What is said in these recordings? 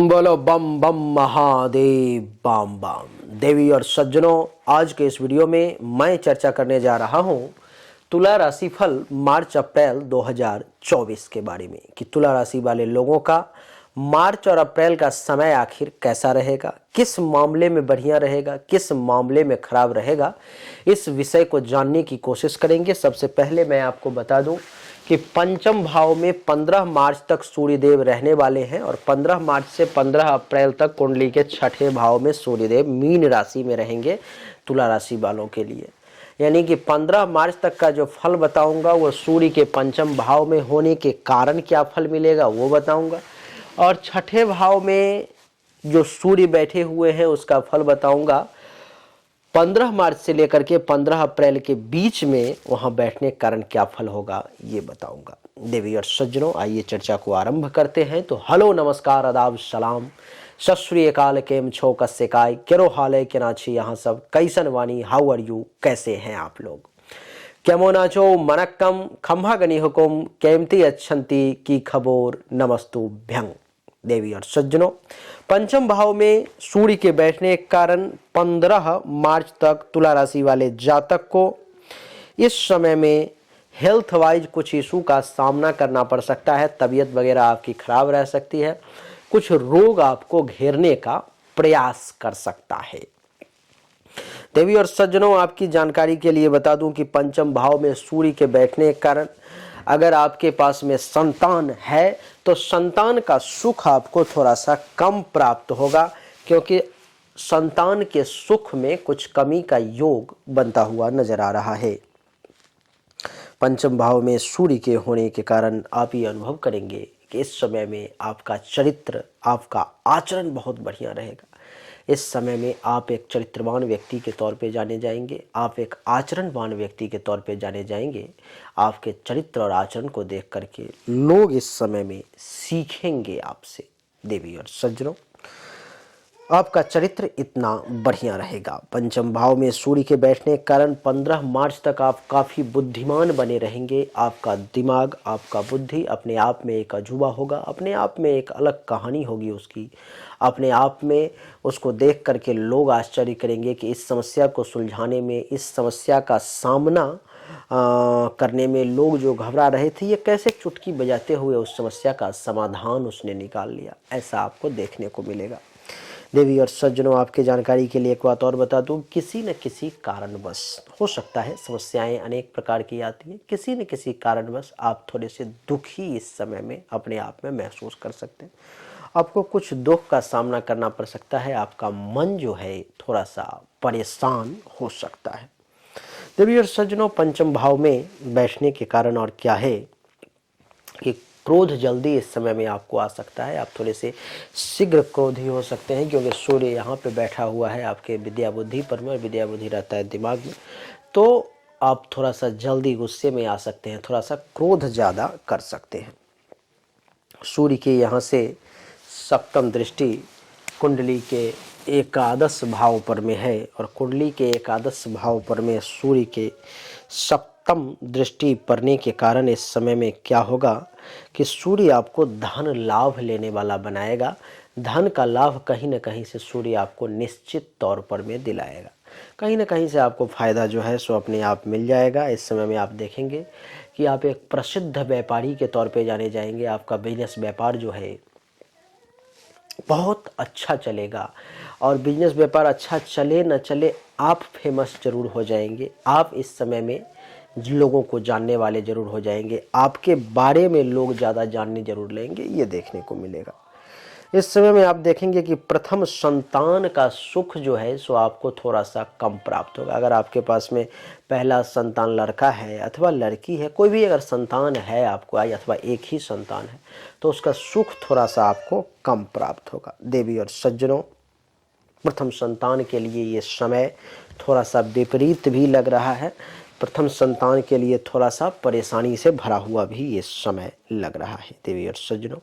बोलो बम बम महादेव बम बम। देवी और सज्जनों, आज के इस वीडियो में मैं चर्चा करने जा रहा हूं तुला राशि फल मार्च अप्रैल 2024 के बारे में कि तुला राशि वाले लोगों का मार्च और अप्रैल का समय आखिर कैसा रहेगा, किस मामले में बढ़िया रहेगा, किस मामले में खराब रहेगा। इस विषय को जानने की कोशिश करेंगे। सबसे पहले मैं आपको बता दूं कि पंचम भाव में 15 मार्च तक सूर्यदेव रहने वाले हैं और 15 मार्च से 15 अप्रैल तक कुंडली के छठे भाव में सूर्यदेव मीन राशि में रहेंगे तुला राशि वालों के लिए। यानी कि 15 मार्च तक का जो फल बताऊंगा वो सूर्य के पंचम भाव में होने के कारण क्या फल मिलेगा वो बताऊंगा, और छठे भाव में जो सूर्य बैठे हुए हैं उसका फल बताऊंगा। 15 मार्च से लेकर के 15 अप्रैल के बीच में वहां बैठने के कारण क्या फल होगा ये बताऊंगा। देवी और सज्जनों, आइए चर्चा को आरंभ करते हैं। तो हेलो, नमस्कार, आदाब, सलाम, सत श्री अकाल, केम छो, कस्से काय, केरो हाल है, के नाची यहाँ सब, कैसन वानी, हाउ आर यू, कैसे हैं आप लोग, केमो नाचो, मनक्कम, खम्भा गनी हुकुम, केमती अच्छंती की खबोर, नमस्तु भ्यंग। देवी और सज्जनों, पंचम भाव में सूर्य के बैठने के कारण 15 मार्च तक तुला राशि वाले जातक को इस समय में हेल्थ वाइज कुछ इशू का सामना करना पड़ सकता है। तबीयत वगैरह आपकी खराब रह सकती है, कुछ रोग आपको घेरने का प्रयास कर सकता है। देवी और सज्जनों, आपकी जानकारी के लिए बता दूं कि पंचम भाव में सूर्य के बैठने के कारण अगर आपके पास में संतान है तो संतान का सुख आपको थोड़ा सा कम प्राप्त होगा, क्योंकि संतान के सुख में कुछ कमी का योग बनता हुआ नजर आ रहा है। पंचम भाव में सूर्य के होने के कारण आप ये अनुभव करेंगे कि इस समय में आपका चरित्र, आपका आचरण बहुत बढ़िया रहेगा। इस समय में आप एक चरित्रवान व्यक्ति के तौर पे जाने जाएंगे, आप एक आचरणवान व्यक्ति के तौर पे जाने जाएंगे। आपके चरित्र और आचरण को देख करके लोग इस समय में सीखेंगे आपसे। देवी और सज्जनों, आपका चरित्र इतना बढ़िया रहेगा। पंचम भाव में सूर्य के बैठने के कारण 15 मार्च तक आप काफ़ी बुद्धिमान बने रहेंगे। आपका दिमाग, आपका बुद्धि अपने आप में एक अजूबा होगा, अपने आप में एक अलग कहानी होगी उसकी। अपने आप में उसको देख करके लोग आश्चर्य करेंगे कि इस समस्या को सुलझाने में, इस समस्या का सामना करने में लोग जो घबरा रहे थे, ये कैसे चुटकी बजाते हुए उस समस्या का समाधान उसने निकाल लिया। ऐसा आपको देखने को मिलेगा। देवी और सज्जनों, आपके जानकारी के लिए एक बात और बता दूं, किसी न किसी कारणवश, हो सकता है समस्याएं अनेक प्रकार की आती हैं, किसी न किसी कारणवश आप थोड़े से दुखी इस समय में अपने आप में महसूस कर सकते हैं। आपको कुछ दुख का सामना करना पड़ सकता है, आपका मन जो है थोड़ा सा परेशान हो सकता है। देवी और सज्जनों, पंचम भाव में बैठने के कारण और क्या है कि क्रोध जल्दी इस समय में आपको आ सकता है। आप थोड़े से शीघ्र क्रोधी हो सकते हैं, क्योंकि सूर्य यहाँ पे बैठा हुआ है आपके विद्या बुद्धि पर में, विद्या बुद्धि रहता है दिमाग में, तो आप थोड़ा सा जल्दी गुस्से में आ सकते हैं, थोड़ा सा क्रोध ज़्यादा कर सकते हैं। सूर्य के यहाँ से सप्तम दृष्टि कुंडली के एकादश भाव पर में है, और कुंडली के एकादश भाव पर में सूर्य के सप्तम दृष्टि पड़ने के कारण इस समय में क्या होगा कि सूर्य आपको धन लाभ लेने वाला बनाएगा। धन का लाभ कहीं न कहीं से सूर्य आपको निश्चित तौर पर में दिलाएगा। कहीं न कहीं से आपको फ़ायदा जो है सो अपने आप मिल जाएगा। इस समय में आप देखेंगे कि आप एक प्रसिद्ध व्यापारी के तौर पे जाने जाएंगे। आपका बिजनेस व्यापार जो है बहुत अच्छा चलेगा, और बिजनेस व्यापार अच्छा चले न चले, आप फेमस जरूर हो जाएंगे। आप इस समय में लोगों को जानने वाले जरूर हो जाएंगे, आपके बारे में लोग ज़्यादा जानने जरूर लेंगे, ये देखने को मिलेगा। इस समय में आप देखेंगे कि प्रथम संतान का सुख जो है सो आपको थोड़ा सा कम प्राप्त होगा। अगर आपके पास में पहला संतान लड़का है अथवा लड़की है, कोई भी अगर संतान है आपको अथवा एक ही संतान है, तो उसका सुख थोड़ा सा आपको कम प्राप्त होगा। देवी और सज्जनों, प्रथम संतान के लिए ये समय थोड़ा सा विपरीत भी लग रहा है। प्रथम संतान के लिए थोड़ा सा परेशानी से भरा हुआ भी ये समय लग रहा है। देवी और सज्जनों,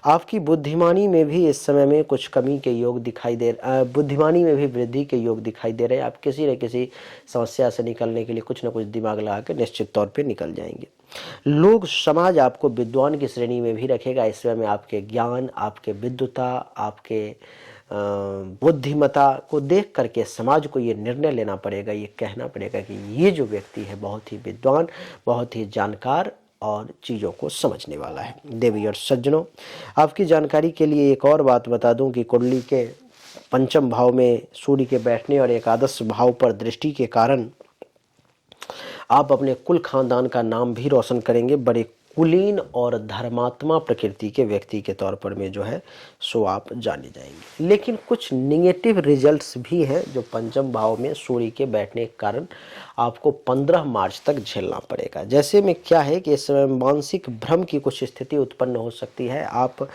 आपकी बुद्धिमानी में भी इस समय में कुछ कमी के योग दिखाई दे, बुद्धिमानी में भी वृद्धि के योग दिखाई दे रहे हैं। आप किसी न किसी समस्या से निकलने के लिए कुछ न कुछ दिमाग लगा के निश्चित तौर पे निकल जाएंगे। लोग समाज आपको विद्वान की श्रेणी में भी रखेगा। इस समय में आपके ज्ञान, आपके विद्वता, आपके बुद्धिमता को देख करके समाज को ये निर्णय लेना पड़ेगा, ये कहना पड़ेगा कि ये जो व्यक्ति है बहुत ही विद्वान, बहुत ही जानकार और चीज़ों को समझने वाला है। देवी और सज्जनों, आपकी जानकारी के लिए एक और बात बता दूं कि कुंडली के पंचम भाव में सूर्य के बैठने और एकादश भाव पर दृष्टि के कारण आप अपने कुल खानदान का नाम भी रोशन करेंगे। बड़े कुलीन और धर्मात्मा प्रकृति के व्यक्ति के तौर पर में जो है सो आप जाने जाएंगे। लेकिन कुछ निगेटिव रिजल्ट्स भी हैं जो पंचम भाव में सूर्य के बैठने के कारण आपको 15 मार्च तक झेलना पड़ेगा। जैसे में क्या है कि इस समय मानसिक भ्रम की कुछ स्थिति उत्पन्न हो सकती है। आप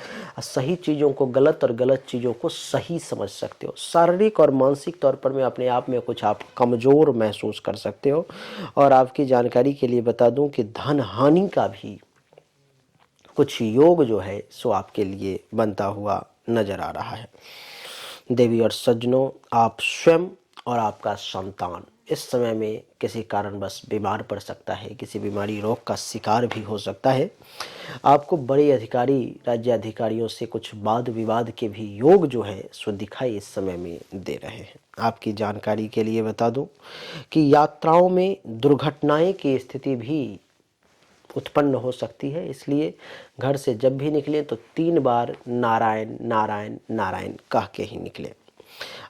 सही चीज़ों को गलत और गलत चीज़ों को सही समझ सकते हो। शारीरिक और मानसिक तौर पर में अपने आप में कुछ आप कमज़ोर महसूस कर सकते हो। और आपकी जानकारी के लिए बता दूं कि धन हानि का भी कुछ योग जो है सो आपके लिए बनता हुआ नजर आ रहा है। देवी और सज्जनों, आप स्वयं और आपका संतान इस समय में किसी कारणवश बीमार पड़ सकता है, किसी बीमारी रोग का शिकार भी हो सकता है। आपको बड़े अधिकारी, राज्य अधिकारियों से कुछ वाद विवाद के भी योग जो है सो दिखाई इस समय में दे रहे हैं। आपकी जानकारी के लिए बता दूं कि यात्राओं में दुर्घटनाएं की स्थिति भी उत्पन्न हो सकती है। इसलिए घर से जब भी निकलें तो 3 बार नारायण नारायण नारायण कह के ही निकलें।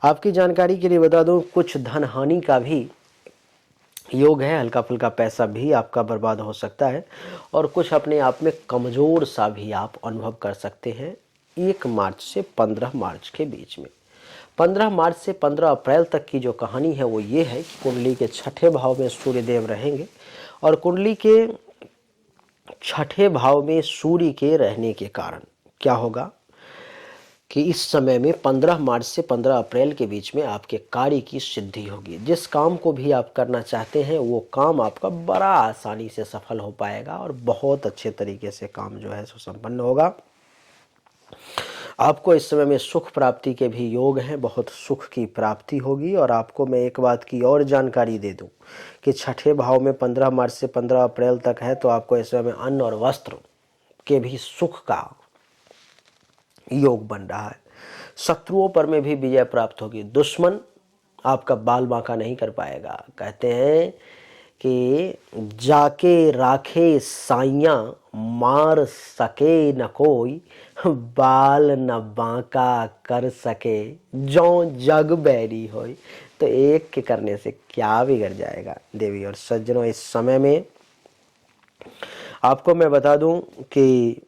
आपकी जानकारी के लिए बता दूं कुछ धन हानि का भी योग है। हल्का फुल्का पैसा भी आपका बर्बाद हो सकता है और कुछ अपने आप में कमज़ोर सा भी आप अनुभव कर सकते हैं 1 मार्च से 15 मार्च के बीच में। 15 मार्च से 15 अप्रैल तक की जो कहानी है वो ये है कि कुंडली के छठे भाव में सूर्यदेव रहेंगे और कुंडली के छठे भाव में सूर्य के रहने के कारण क्या होगा कि इस समय में 15 मार्च से 15 अप्रैल के बीच में आपके कार्य की सिद्धि होगी। जिस काम को भी आप करना चाहते हैं वो काम आपका बड़ा आसानी से सफल हो पाएगा और बहुत अच्छे तरीके से काम जो है सो संपन्न होगा। आपको इस समय में सुख प्राप्ति के भी योग हैं, बहुत सुख की प्राप्ति होगी। और आपको मैं एक बात की और जानकारी दे दूं कि छठे भाव में 15 मार्च से 15 अप्रैल तक है तो आपको इस समय में अन्न और वस्त्र के भी सुख का योग बन रहा है। शत्रुओं पर में भी विजय प्राप्त होगी। दुश्मन आपका बाल बांका नहीं कर पाएगा। कहते हैं कि जाके राखे साइयां मार सके न कोई, बाल न बांका कर सके जो जग बैरी होई। तो एक के करने से क्या बिगड़ जाएगा। देवी और सज्जनों, इस समय में आपको मैं बता दूं कि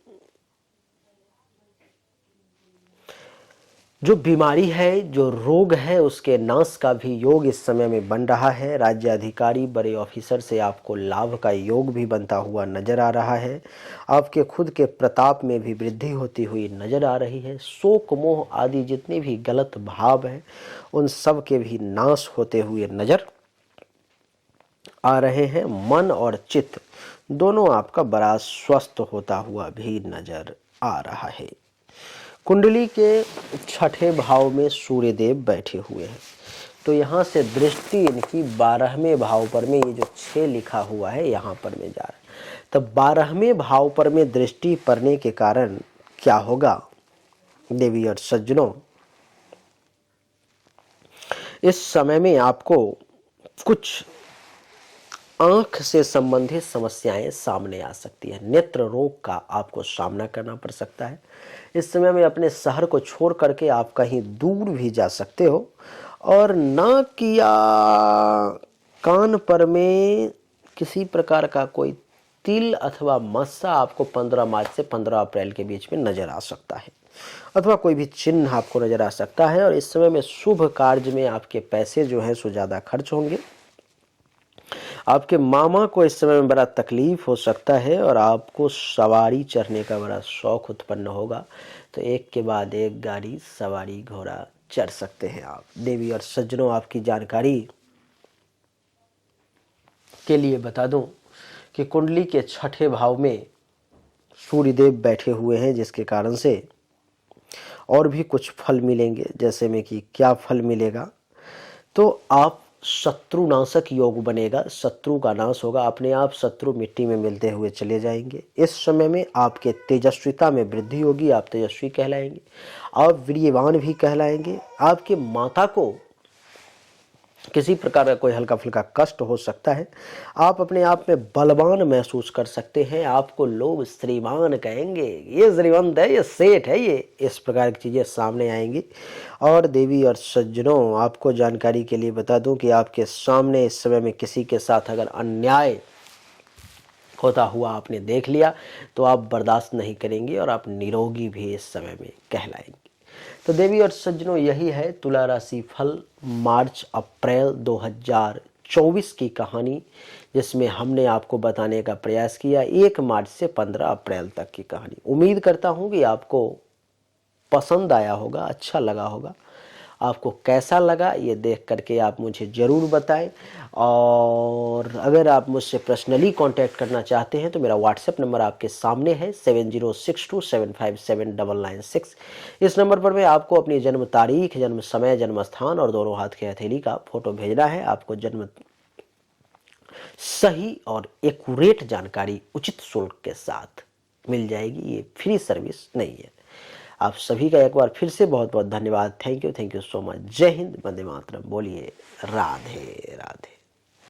जो बीमारी है, जो रोग है, उसके नाश का भी योग इस समय में बन रहा है। राज्य अधिकारी, बड़े ऑफिसर से आपको लाभ का योग भी बनता हुआ नजर आ रहा है। आपके खुद के प्रताप में भी वृद्धि होती हुई नजर आ रही है। शोक मोह आदि जितने भी गलत भाव हैं उन सब के भी नाश होते हुए नजर आ रहे हैं। मन और चित्त दोनों आपका बड़ा स्वस्थ होता हुआ भी नजर आ रहा है। कुंडली के छठे भाव में सूर्यदेव बैठे हुए हैं तो यहाँ से दृष्टि इनकी 12वें भाव पर में, ये जो 6 लिखा हुआ है यहाँ पर में जा रहा है, तो 12वें भाव पर में दृष्टि पड़ने के कारण क्या होगा देवी और सज्जनों, इस समय में आपको कुछ आंख से संबंधित समस्याएं सामने आ सकती है। नेत्र रोग का आपको सामना करना पड़ सकता है। इस समय में अपने शहर को छोड़ करके आप कहीं दूर भी जा सकते हो। और नाक या कान पर में किसी प्रकार का कोई तिल अथवा मस्सा आपको 15 मार्च से 15 अप्रैल के बीच में नजर आ सकता है, अथवा कोई भी चिन्ह आपको नजर आ सकता है। और इस समय में शुभ कार्य में आपके पैसे जो हैं सो ज़्यादा खर्च होंगे। आपके मामा को इस समय में बड़ा तकलीफ हो सकता है और आपको सवारी चढ़ने का बड़ा शौक उत्पन्न होगा। तो एक के बाद एक गाड़ी सवारी घोड़ा चढ़ सकते हैं आप। देवी और सज्जनों, आपकी जानकारी के लिए बता दूं कि कुंडली के छठे भाव में सूर्यदेव बैठे हुए हैं, जिसके कारण से और भी कुछ फल मिलेंगे। जैसे में कि क्या फल मिलेगा, तो आप शत्रुनाशक योग बनेगा, शत्रु का नाश होगा, अपने आप शत्रु मिट्टी में मिलते हुए चले जाएंगे। इस समय में आपके तेजस्विता में वृद्धि होगी, आप तेजस्वी कहलाएंगे, आप वीर्यवान भी कहलाएंगे। आपके माता को किसी प्रकार का कोई हल्का फुल्का कष्ट हो सकता है, आप अपने आप में बलवान महसूस कर सकते हैं, आपको लोग श्रीमान कहेंगे, ये श्रीमंत है, ये सेठ है, ये इस प्रकार की चीज़ें सामने आएंगी। और देवी और सज्जनों, आपको जानकारी के लिए बता दूं कि आपके सामने इस समय में किसी के साथ अगर अन्याय होता हुआ आपने देख लिया तो आप बर्दाश्त नहीं करेंगे और आप निरोगी भी इस समय में कहलाएंगे। तो देवी और सज्जनों, यही है तुला राशि फल मार्च अप्रैल 2024 की कहानी, जिसमें हमने आपको बताने का प्रयास किया 1 मार्च से 15 अप्रैल तक की कहानी। उम्मीद करता हूं कि आपको पसंद आया होगा, अच्छा लगा होगा। आपको कैसा लगा ये देख करके आप मुझे ज़रूर बताएं। और अगर आप मुझसे पर्सनली कांटेक्ट करना चाहते हैं तो मेरा व्हाट्सएप नंबर आपके सामने है 7062757996। इस नंबर पर मैं आपको अपनी जन्म तारीख, जन्म समय, जन्म स्थान और दोनों हाथ की हथेली का फोटो भेजना है। आपको जन्म सही और एक्यूरेट जानकारी उचित शुल्क के साथ मिल जाएगी। ये फ्री सर्विस नहीं है। आप सभी का एक बार फिर से बहुत बहुत धन्यवाद। Thank you so much. जय हिंद, वंदे मातरम। बोलिए राधे राधे।